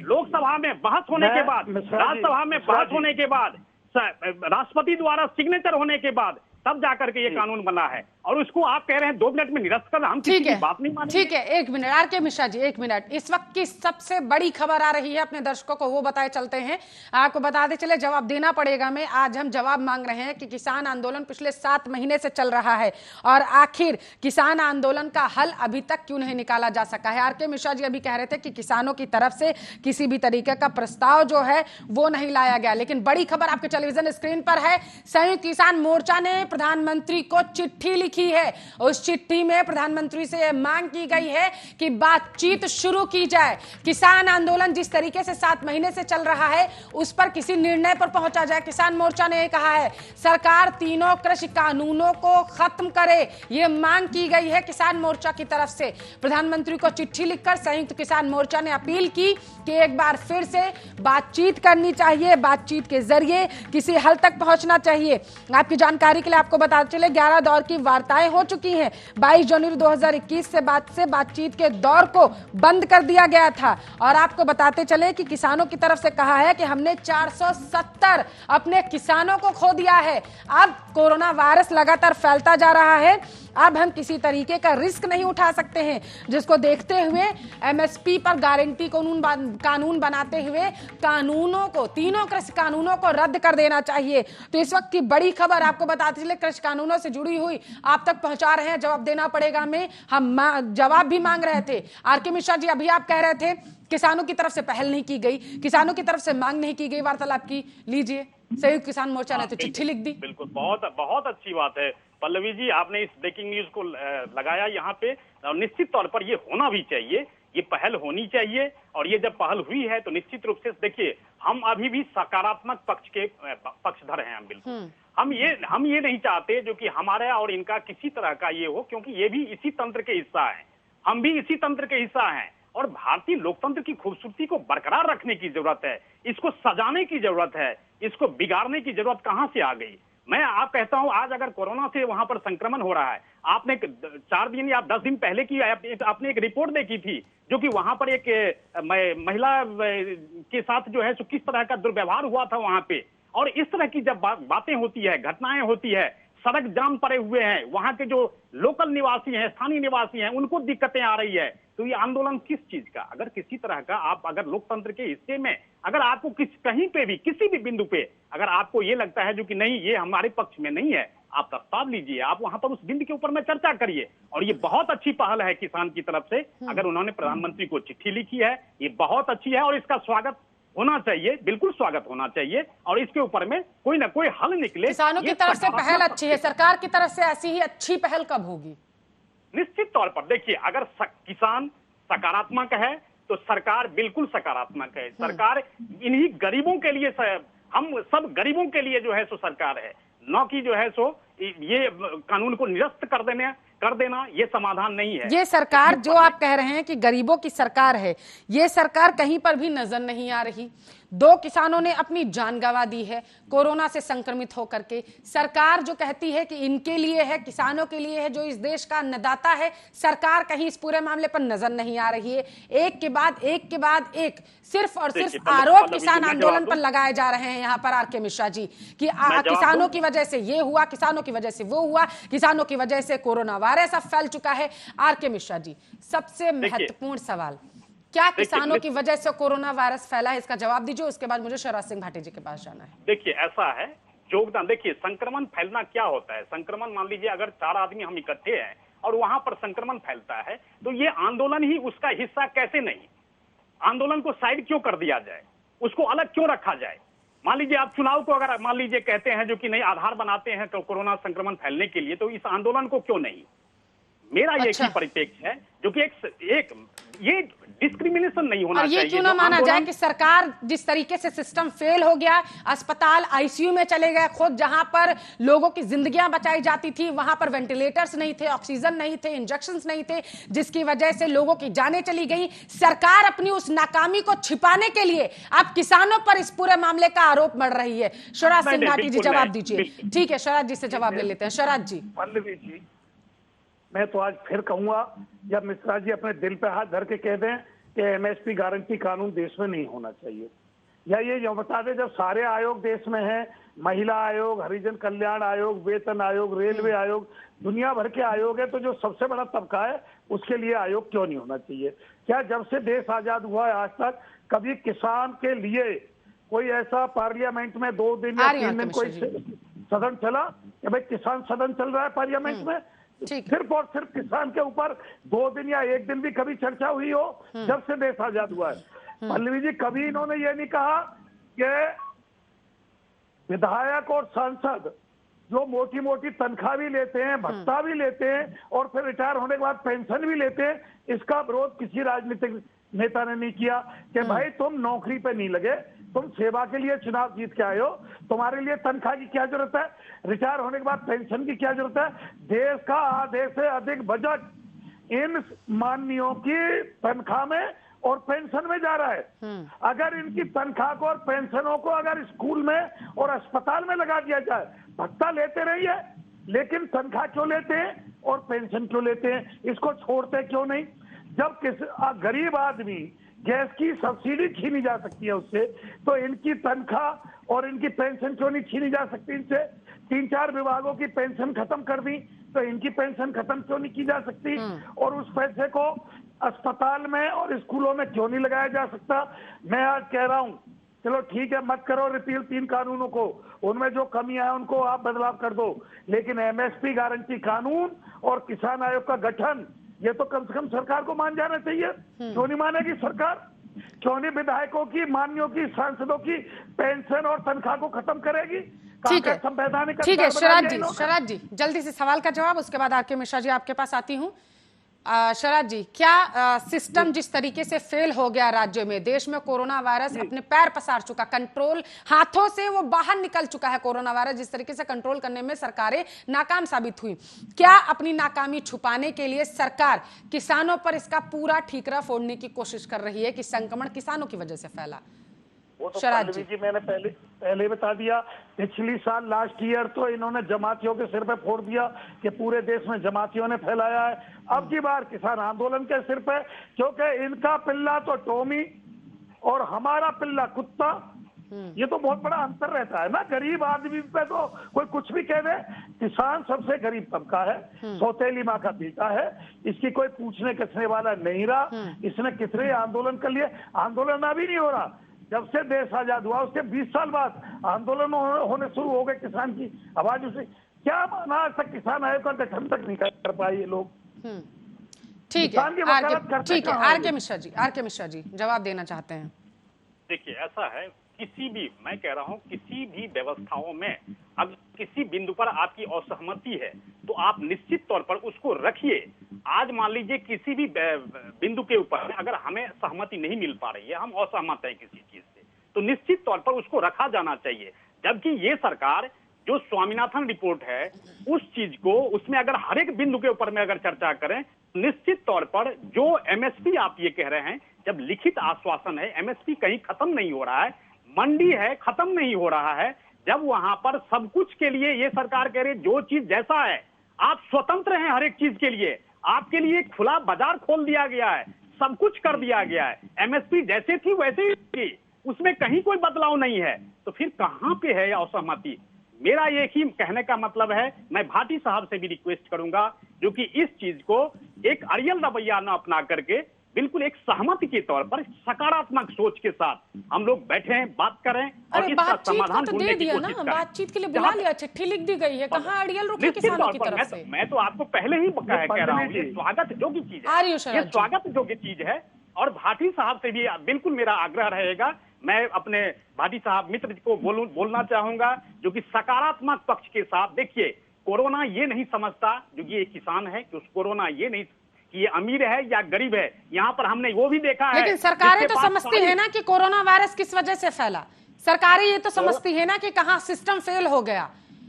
लोकसभा में बहस होने के बाद, राज्यसभा में बहस होने के बाद, राष्ट्रपति द्वारा सिग्नेचर होने के बाद तब जाकर के ये कानून बना है, और उसको आप कह रहे हैं 2 मिनट में निरस्त कर, हम किसी की बात नहीं मानेंगे। ठीक है, 1 minute R K Mishra ji, 1 minute. इस वक्त की सबसे बड़ी खबर आ रही है, अपने दर्शकों को वो बताए चलते हैं, आपको बताते चले, जवाब देना पड़ेगा। मैं आज हम जवाब मांग रहे हैं कि किसान आंदोलन पिछले 7 महीने से चल रहा है और आखिर किसान आंदोलन का हल अभी तक क्यों नहीं निकाला जा सका है। आरके मिश्रा जी अभी कह रहे थे कि किसानों की तरफ से किसी भी तरीके का प्रस्ताव जो है वो नहीं लाया गया, लेकिन बड़ी खबर आपके टेलीविजन स्क्रीन पर है। संयुक्त किसान मोर्चा ने प्रधानमंत्री को चिट्ठी लिखी है, उस चिट्ठी में प्रधानमंत्री से यह मांग की गई है कि बातचीत शुरू की जाए, किसान आंदोलन जिस तरीके से 7 महीने से चल रहा है उस पर किसी निर्णय पर पहुंचा जाए। किसान मोर्चा ने यह कहा है सरकार तीनों कृषि कानूनों को खत्म करे, यह मांग की गई है किसान मोर्चा की तरफ से। प्रधानमंत्री को चिट्ठी लिखकर संयुक्त किसान मोर्चा ने अपील की कि एक बार फिर से बातचीत करनी चाहिए, बातचीत के जरिए किसी हल तक पहुंचना चाहिए। आपकी जानकारी के लिए आपको बता चले 11 दौर की वार्ताएं हो चुकी हैं। 22 जनवरी 2021 से बातचीत के दौर को बंद कर दिया गया था और आपको बताते चले कि किसानों की तरफ से कहा है कि हमने 470 अपने किसानों को खो दिया है। अब कोरोना वायरस लगातार फैलता जा रहा है, अब हम किसी तरीके का रिस्क नहीं उठा सकते हैं, जिसको देखते हुए एमएसपी पर गारंटी कानून बनाते हुए तीनों कृषि कानूनों को रद्द कर देना चाहिए। तो इस वक्त की बड़ी खबर आपको बताते चले कृषि कानूनों से जुड़ी हुई आप तक पहुंचा रहे हैं। जवाब देना पड़ेगा में हम जवाब भी मांग रहे थे। आर.के. मिश्रा जी, अभी आप कह रहे थे किसानों की तरफ से पहल नहीं की गई, किसानों की तरफ से मांग नहीं की गई वार्तालाप की। लीजिए, संयुक्त किसान मोर्चा ने तो चिट्ठी लिख दी। बिल्कुल, बहुत अच्छी बात है पल्लवी जी, आपने इस ब्रेकिंग न्यूज को लगाया यहाँ पे। और निश्चित तौर पर ये होना भी चाहिए, ये पहल होनी चाहिए। और ये जब पहल हुई है तो निश्चित रूप से देखिए, हम अभी भी सकारात्मक पक्ष के पक्षधर हैं। हम बिल्कुल हम ये नहीं चाहते जो कि हमारा और इनका किसी तरह का ये हो, क्योंकि ये भी इसी तंत्र के हिस्सा है, हम भी इसी तंत्र के हिस्सा हैं। और भारतीय लोकतंत्र की खूबसूरती को बरकरार रखने की जरूरत है, इसको सजाने की जरूरत है, इसको बिगाड़ने की जरूरत कहां से आ गई। मैं आप कहता हूं, आज अगर कोरोना से वहां पर संक्रमण हो रहा है, आपने 4 दिन या 10 दिन पहले की आपने एक रिपोर्ट देखी थी जो कि वहां पर एक महिला के साथ जो है सो किस तरह का दुर्व्यवहार हुआ था वहां पे। और इस तरह की जब बातें होती है, घटनाएं होती है, सड़क जाम पड़े हुए हैं, वहां के जो लोकल निवासी हैं, स्थानीय निवासी हैं, उनको दिक्कतें आ रही है, तो ये आंदोलन किस चीज का? अगर किसी तरह का आप अगर लोकतंत्र के हिस्से में अगर आपको कहीं पे भी किसी भी बिंदु पे अगर आपको ये लगता है जो कि नहीं ये हमारे पक्ष में नहीं है, आप प्रस्ताव लीजिए, आप वहां पर उस बिंदु के ऊपर में चर्चा करिए। और ये बहुत अच्छी पहल है किसान की तरफ से, अगर उन्होंने प्रधानमंत्री को चिट्ठी लिखी है, ये बहुत अच्छी है और इसका स्वागत होना चाहिए, बिल्कुल स्वागत होना चाहिए। और इसके ऊपर में कोई ना कोई हल निकले। किसानों की तरफ से पहल अच्छी है, सरकार की तरफ से ऐसी ही अच्छी पहल कब होगी? निश्चित तौर पर देखिए, अगर किसान सकारात्मक है तो सरकार बिल्कुल सकारात्मक है। सरकार इन्हीं गरीबों के लिए, हम सब गरीबों के लिए जो है सो सरकार है, न कि जो है सो ये कानून को निरस्त कर देना ये समाधान नहीं है। ये सरकार जो आप कह रहे हैं कि गरीबों की सरकार है, ये सरकार कहीं पर भी नजर नहीं आ रही। 2 किसानों ने अपनी जान गंवा दी है कोरोना से संक्रमित होकर के। सरकार जो कहती है कि इनके लिए है, किसानों के लिए है, जो इस देश का अन्नदाता है, सरकार कहीं इस पूरे मामले पर नजर नहीं आ रही है। एक के बाद एक सिर्फ और सिर्फ आरोप किसान आंदोलन पर लगाए जा रहे हैं यहाँ पर आर.के. मिश्रा जी कि किसानों की वजह से ये हुआ, किसानों की वजह से वो हुआ, किसानों की वजह से कोरोना वायरस अब फैल चुका है। आर.के. मिश्रा जी, सबसे महत्वपूर्ण सवाल, क्या किसानों की वजह से कोरोना वायरस फैला है? इसका जवाब दीजिए, उसके बाद मुझे शिवराज सिंह भाटी जी के पास जाना है। देखिए, ऐसा है योगदान, देखिए संक्रमण फैलना क्या होता है। संक्रमण मान लीजिए अगर 4 आदमी हम इकट्ठे हैं और वहां पर संक्रमण फैलता है तो ये आंदोलन ही उसका हिस्सा कैसे नहीं? आंदोलन को साइड क्यों कर दिया जाए, उसको अलग क्यों रखा जाए? मान लीजिए आप चुनाव को अगर मान लीजिए कहते हैं जो कि नहीं आधार बनाते हैं तो कोरोना संक्रमण फैलने के लिए, तो इस आंदोलन को क्यों नहीं? मेरा ये ही परिप्रेक्ष्य है जो कि एक ये डिस्क्रिमिनेशन नहीं होना चाहिए। ये क्यों ना माना जाए कि सरकार जिस तरीके से सिस्टम फेल हो गया, अस्पताल आईसीयू में चले गए, खुद जहां पर लोगों की जिंदगियां बचाई जाती थी वहां पर वेंटिलेटर्स नहीं थे, ऑक्सीजन नहीं थे, इंजेक्शंस नहीं थे, जिसकी वजह से लोगों की जानें चली गई। सरकार अपनी उस नाकामी को छिपाने के लिए अब किसानों पर इस पूरे मामले का आरोप मढ़ रही है। शिवराज सिंह भाटी जी जवाब दीजिए। ठीक है, शिवराज जी से जवाब ले लेते हैं। शिवराज जी। पल्लवी जी, मैं तो आज फिर कहूंगा, जब मिश्रा जी अपने दिल पे हाथ धर के कह दें कि एमएसपी गारंटी कानून देश में नहीं होना चाहिए, या ये जो बता दें जब सारे आयोग देश में हैं, महिला आयोग, हरिजन कल्याण आयोग, वेतन आयोग, रेलवे आयोग, दुनिया भर के आयोग है, तो जो सबसे बड़ा तबका है उसके लिए आयोग क्यों नहीं होना चाहिए? क्या जब से देश आजाद हुआ है आज तक कभी किसान के लिए कोई ऐसा पार्लियामेंट में 2 दिन या 3 दिन कोई सदन चला कि भाई किसान सदन चल रहा है पार्लियामेंट में? सिर्फ और सिर्फ किसान के ऊपर 2 दिन या 1 दिन भी कभी चर्चा हुई हो जब से देश आजाद हुआ है? पल्लवी जी, कभी इन्होंने ये नहीं कहा कि विधायक और सांसद जो मोटी मोटी तनख्वाह भी लेते हैं, भत्ता भी लेते हैं और फिर रिटायर होने के बाद पेंशन भी लेते हैं, इसका विरोध किसी राजनीतिक नेता ने नहीं किया कि भाई तुम नौकरी पे नहीं लगे, तुम सेवा के लिए चुनाव जीत के आए हो, तुम्हारे लिए तनख्वाह की क्या जरूरत है, रिटायर होने के बाद पेंशन की क्या जरूरत है? देश का आधे से अधिक बजट इन माननीयों की तनख्वाह में और पेंशन में जा रहा है। अगर इनकी तनख्वाह को और पेंशनों को अगर स्कूल में और अस्पताल में लगा दिया जाए, भत्ता लेते रहिए, लेकिन तनख्वाह क्यों लेते हैं और पेंशन क्यों लेते हैं, इसको छोड़ते क्यों नहीं? जब गरीब आदमी गैस की सब्सिडी छीनी जा सकती है उससे, तो इनकी तनख्वाह और इनकी पेंशन क्यों नहीं छीनी जा सकती इनसे? 3-4 विभागों की पेंशन खत्म कर दी, तो इनकी पेंशन खत्म क्यों नहीं की जा सकती? और उस पैसे को अस्पताल में और स्कूलों में क्यों नहीं लगाया जा सकता? मैं आज कह रहा हूं, चलो ठीक है, मत करो रिपील 3 कानूनों को, उनमें जो कमियां हैं उनको आप बदलाव कर दो, लेकिन एमएसपी गारंटी कानून और किसान आयोग का गठन, ये तो कम से कम सरकार को मान जाना चाहिए। क्यों नहीं मानेगी सरकार? क्यों नहीं विधायकों की, माननीयों की, सांसदों की पेंशन और तनख्वाह को खत्म करेगी? ठीक है, संवैधानिक ठीक है। शरद जी जल्दी से सवाल का जवाब, उसके बाद आरके मिश्रा जी आपके पास आती हूँ। शरद जी, क्या सिस्टम जिस तरीके से फेल हो गया राज्य में, देश में कोरोना वायरस अपने पैर पसार चुका, कंट्रोल हाथों से वो बाहर निकल चुका है कोरोना वायरस, जिस तरीके से कंट्रोल करने में सरकारें नाकाम साबित हुई, क्या अपनी नाकामी छुपाने के लिए सरकार किसानों पर इसका पूरा ठीकरा फोड़ने की कोशिश कर रही है कि संक्रमण किसानों की वजह से फैला? वो तो पल्लवी जी मैंने पहले बता दिया, पिछली साल लास्ट ईयर तो इन्होंने जमातियों के सिर पे फोड़ दिया कि पूरे देश में जमातियों ने फैलाया है। अब की बार किसान आंदोलन के सिर पे, क्योंकि इनका पिल्ला तो टोमी और हमारा पिल्ला कुत्ता, ये तो बहुत बड़ा अंतर रहता है ना। गरीब आदमी पे तो कोई कुछ भी कह दे, किसान सबसे गरीब तबका है, सौतेली माँ का बेटा है, इसकी कोई पूछने कसने वाला नहीं रहा। इसने कितने आंदोलन कर लिए, आंदोलन अभी नहीं हो रहा, जब से देश आजाद हुआ उसके 20 साल बाद आंदोलन होने शुरू हो गए किसान की आवाज। उसे क्या माना, आज तक किसान आयोग का गठन तक नहीं कर पाए ये लोग। ठीक है, आरके मिश्रा जी जवाब देना चाहते हैं। देखिए, ऐसा है, किसी भी, मैं कह रहा हूं, किसी भी व्यवस्थाओं में अब किसी बिंदु पर आपकी असहमति है तो आप निश्चित तौर पर उसको रखिए। आज मान लीजिए किसी भी बिंदु के ऊपर अगर हमें सहमति नहीं मिल पा रही है, हम असहमत हैं किसी चीज से, तो निश्चित तौर पर उसको रखा जाना चाहिए। जबकि ये सरकार जो स्वामीनाथन रिपोर्ट है उस चीज को, उसमें अगर हर एक बिंदु के ऊपर में अगर चर्चा करें, निश्चित तौर पर जो एमएसपी आप ये कह रहे हैं, जब लिखित आश्वासन है, एमएसपी कहीं खत्म नहीं हो रहा है, मंडी है खत्म नहीं हो रहा है, जब वहां पर सब कुछ के लिए ये सरकार कह रही है जो चीज जैसा है आप स्वतंत्र हैं, हर एक चीज के लिए आपके लिए खुला बाजार खोल दिया गया है, सब कुछ कर दिया गया है, एमएसपी जैसे थी वैसे ही थी, उसमें कहीं कोई बदलाव नहीं है, तो फिर कहां पे है असहमति? मेरा एक ही कहने का मतलब है, मैं भाटी साहब से भी रिक्वेस्ट करूंगा जो कि इस चीज को एक अड़ियल रवैया न अपना करके बिल्कुल एक सहमति के तौर पर सकारात्मक सोच के साथ हम लोग बैठे, बात करें और इसका समाधान ढूंढने की कोशिश करें। बातचीत के लिए बुला लिया, चिट्ठी लिख दी गई है, कहाँ अड़ियल रुके किसानों की तरफ से? मैं तो आपको पहले ही कह रहा हूँ, ये स्वागत योग्य चीज है, ये स्वागत योग्य चीज है। और भाटी साहब से भी बिल्कुल मेरा आग्रह रहेगा, मैं अपने भाटी साहब मित्र को बोलना चाहूंगा जो कि सकारात्मक पक्ष के साथ, देखिए कोरोना ये नहीं समझता जो कि ये किसान है कि उस कोरोना ये नहीं कि ये अमीर है या गरीब है, यहाँ पर हमने वो भी देखा है। लेकिन सरकारें तो समझती है ना कि कोरोना वायरस किस वजह से फैला, सरकारें ये तो समझती है ना कि कहाँ सिस्टम फेल हो गया।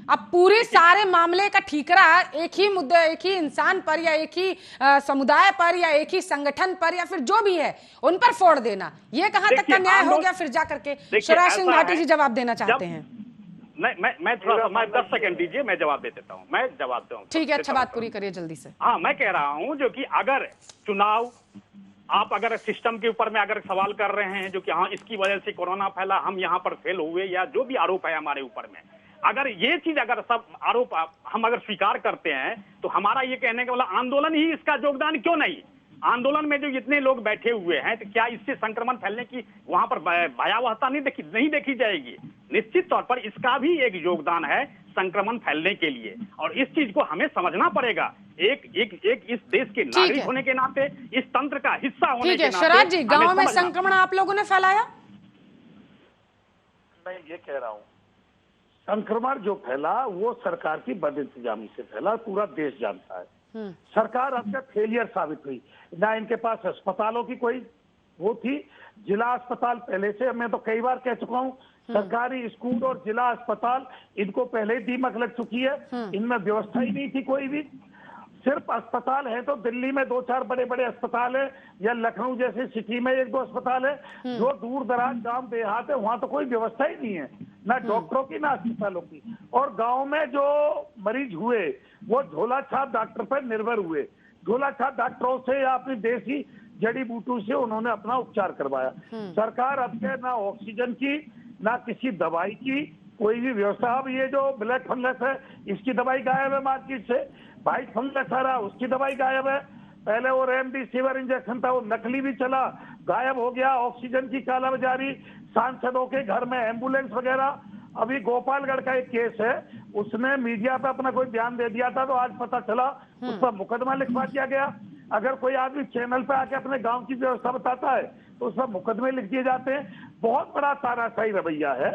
अब पूरे सारे मामले का ठीकरा एक ही मुद्दे, एक ही इंसान पर या एक ही समुदाय पर या एक ही संगठन पर या फिर जो भी है उन पर फोड़ देना, ये कहां तक का न्याय हो गया? फिर जाकर के शिवराज सिंह भाटी जी जवाब देना चाहते हैं। मैं थोड़ा सा 10 सेकंड दीजिए, मैं जवाब दे देता हूँ, मैं जवाब दूँ। ठीक है, अच्छा बात पूरी करिए जल्दी से। हाँ, मैं कह रहा हूँ जो कि अगर चुनाव, आप अगर सिस्टम के ऊपर में अगर सवाल कर रहे हैं जो कि हाँ इसकी वजह से कोरोना फैला, हम यहाँ पर फेल हुए, या जो भी आरोप है हमारे ऊपर में, अगर ये चीज अगर सब आरोप हम अगर स्वीकार करते हैं तो हमारा ये कहने का मतलब आंदोलन ही इसका योगदान क्यों नहीं? आंदोलन में जो इतने लोग बैठे हुए हैं तो क्या इससे संक्रमण फैलने की वहां पर भयावहता नहीं देखी जाएगी? निश्चित तौर पर इसका भी एक योगदान है संक्रमण फैलने के लिए, और इस चीज को हमें समझना पड़ेगा। एक इस देश के नागरिक होने के नाते, इस तंत्र का हिस्सा होने के नाते। शरद जी, गाँव में संक्रमण आप लोगों ने फैलाया? मैं ये कह रहा हूँ, संक्रमण जो फैला वो सरकार की बदइंतजामी से फैला, पूरा देश जानता है। सरकार अब तक फेलियर साबित हुई ना, इनके पास अस्पतालों की कोई वो थी, जिला अस्पताल पहले से, मैं तो कई बार कह चुका हूँ, सरकारी स्कूल और जिला अस्पताल इनको पहले ही दीमक लग चुकी है, इनमें व्यवस्था ही नहीं थी कोई भी। सिर्फ अस्पताल है तो दिल्ली में 2-4 बड़े बड़े अस्पताल है, या लखनऊ जैसे सिटी में 1-2 अस्पताल है, जो दूर दराज गांव देहात है वहां तो कोई व्यवस्था ही नहीं है, ना डॉक्टरों की ना अस्पतालों की। और गांव में जो मरीज हुए वो झोला छाप डॉक्टर पर निर्भर हुए। झोला छाप डॉक्टरों से या अपनी देसी जड़ी बूटी से उन्होंने अपना उपचार करवाया। सरकार अब के ना ऑक्सीजन की ना किसी दवाई की कोई भी व्यवस्था। अब ये जो ब्लैक फंगस है इसकी दवाई गायब है मार्केट से, व्हाइट फंगस आ रहा उसकी दवाई गायब है। पहले वो रेमडेसिविर इंजेक्शन था वो नकली भी चला, गायब हो गया। ऑक्सीजन की कालाबाजारी, सांसदों के घर में एम्बुलेंस वगैरह। अभी गोपालगढ़ का एक केस है, उसने मीडिया पे अपना कोई बयान दे दिया था तो आज पता चला उस पर मुकदमा लिखवा दिया गया। अगर कोई आदमी चैनल पे आके अपने गांव की व्यवस्था बताता है तो उस पर मुकदमे लिख दिए जाते हैं। बहुत बड़ा तानाशाही रवैया है।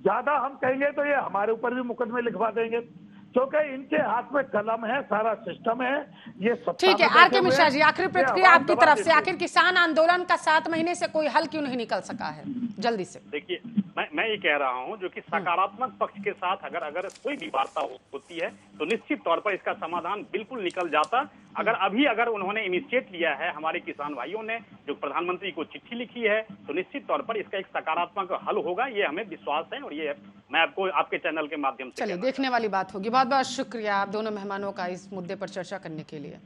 ज्यादा हम कहेंगे तो ये हमारे ऊपर भी मुकदमे लिखवा देंगे, क्योंकि इनके हाथ में कलम है, सारा सिस्टम है। ये ठीक है, आर के मिश्रा जी, आखिरी प्रतिक्रिया आपकी तरफ से। आखिर किसान आंदोलन का 7 महीने से कोई हल क्यों नहीं निकल सका है? जल्दी से। देखिए, मैं ये कह रहा हूं जो कि सकारात्मक पक्ष के साथ अगर कोई भी वार्ता होती है तो निश्चित तौर पर इसका समाधान बिल्कुल निकल जाता। अगर उन्होंने इनिशिएट लिया है, हमारे किसान भाइयों ने जो प्रधानमंत्री को चिट्ठी लिखी है, तो निश्चित तौर पर इसका एक सकारात्मक हल होगा, ये हमें विश्वास है। और ये मैं आपको आपके चैनल के माध्यम से चलिए देखने वाली बात होगी। बहुत बहुत शुक्रिया आप दोनों मेहमानों का इस मुद्दे पर चर्चा करने के लिए।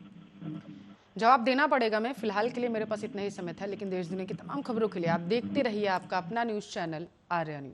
जवाब देना पड़ेगा मैं, फिलहाल के लिए मेरे पास इतना ही समय था, लेकिन देश दुनिया की तमाम खबरों के लिए आप देखते रहिए आपका अपना न्यूज चैनल आर्या न्यूज।